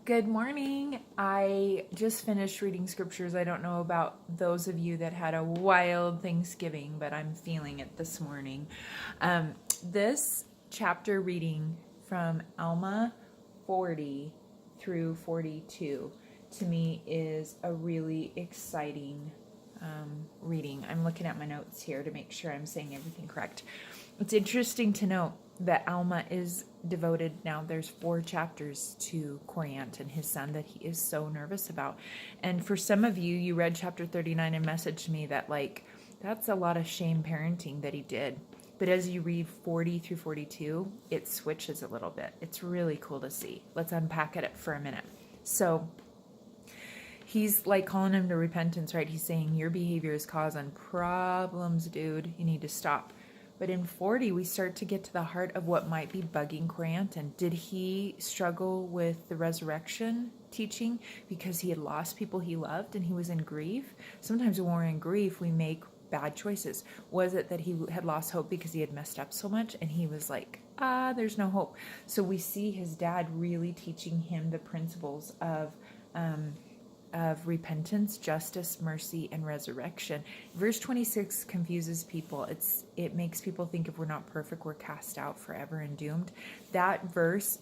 Good morning. I just finished reading scriptures. I don't know about those of you that had a wild Thanksgiving, but I'm feeling it this morning. This chapter reading from Alma 40 through 42 to me is a really exciting reading. I'm looking at my notes here to make sure I'm saying everything correct. It's interesting to note that Alma is devoted now. There's 4 chapters to Corianton, his son, that he is so nervous about. And for some of you, you read chapter 39 and messaged me that that's a lot of shame parenting that he did. But as you read 40 through 42, it switches a little bit. It's really cool to see. Let's unpack it for a minute. So he's calling him to repentance, right? He's saying your behavior is causing problems, dude. You need to stop. But in 40, we start to get to the heart of what might be bugging Corianton. Did he struggle with the resurrection teaching because he had lost people he loved and he was in grief? Sometimes when we're in grief, we make bad choices. Was it that he had lost hope because he had messed up so much and he was like, there's no hope? So we see his dad really teaching him the principles of repentance, justice, mercy, and resurrection. Verse 26 confuses people. It makes people think if we're not perfect, we're cast out forever and doomed. That verse,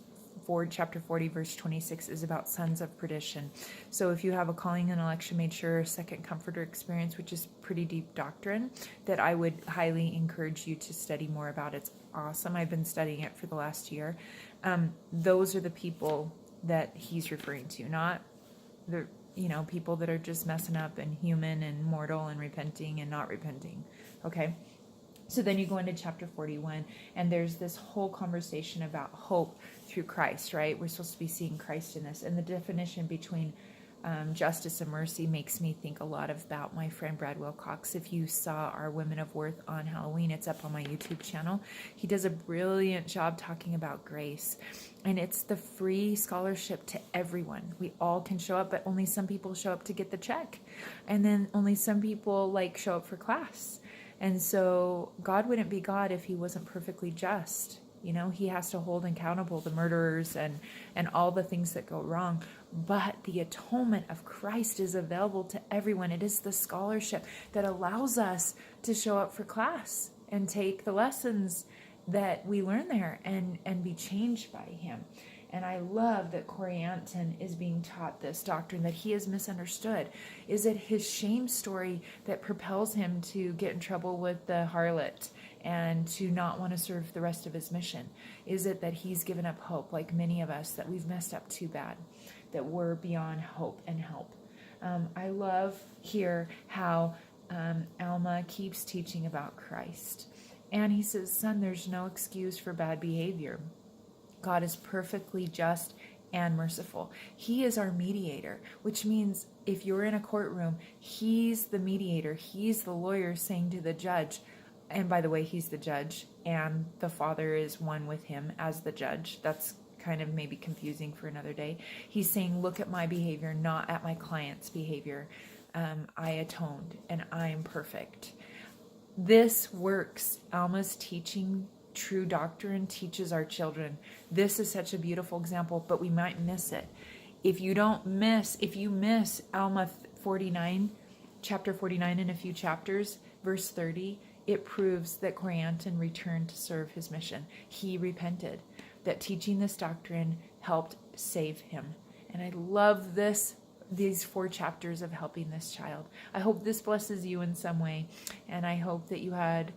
chapter 40, verse 26, is about sons of perdition. So if you have a calling and election made sure, second comforter experience, which is pretty deep doctrine, that I would highly encourage you to study more about. It's awesome. I've been studying it for the last year. Those are the people that he's referring to, not the people that are just messing up and human and mortal and repenting and not repenting. Okay. So then you go into chapter 41 and there's this whole conversation about hope through Christ, right? We're supposed to be seeing Christ in this. And the definition between justice and mercy makes me think a lot about my friend Brad Wilcox. If you saw our Women of Worth on Halloween, it's up on my YouTube channel. He does a brilliant job talking about grace. And it's the free scholarship to everyone. We all can show up, but only some people show up to get the check. And then only some people show up for class. And so God wouldn't be God if he wasn't perfectly just. He has to hold accountable the murderers and all the things that go wrong. But the atonement of Christ is available to everyone. It is the scholarship that allows us to show up for class and take the lessons that we learn there and be changed by him. And I love that Corianton is being taught this doctrine that he is misunderstood. Is it his shame story that propels him to get in trouble with the harlot and to not want to serve the rest of his mission? Is it that he's given up hope, like many of us, that we've messed up too bad, that we're beyond hope and help? I love here how Alma keeps teaching about Christ. And he says, son, there's no excuse for bad behavior. God is perfectly just and merciful. He is our mediator, which means if you're in a courtroom, he's the mediator. He's the lawyer saying to the judge, and by the way, he's the judge, and the Father is one with him as the judge. That's kind of maybe confusing for another day. He's saying, look at my behavior, not at my client's behavior. I atoned, and I'm perfect. This works. Alma's teaching true doctrine teaches our children. This is such a beautiful example, but we might miss it. If you miss Alma 49, chapter 49 in a few chapters, verse 30, it proves that Corianton returned to serve his mission. He repented. That teaching this doctrine helped save him. And I love these 4 chapters of helping this child. I hope this blesses you in some way. And I hope that you had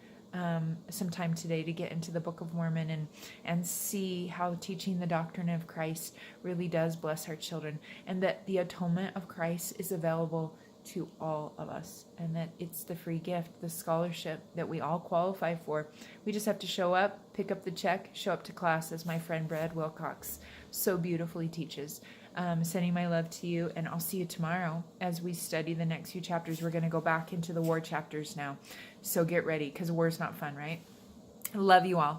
some time today to get into the Book of Mormon and see how teaching the doctrine of Christ really does bless our children, and that the atonement of Christ is available to all of us, and that it's the free gift, the scholarship that we all qualify for. We just have to show up, pick up the check, show up to class, as my friend Brad Wilcox so beautifully teaches. Sending my love to you, and I'll see you tomorrow as we study the next few chapters. We're going to go back into the war chapters now. So get ready, because war's not fun, right? Love you all.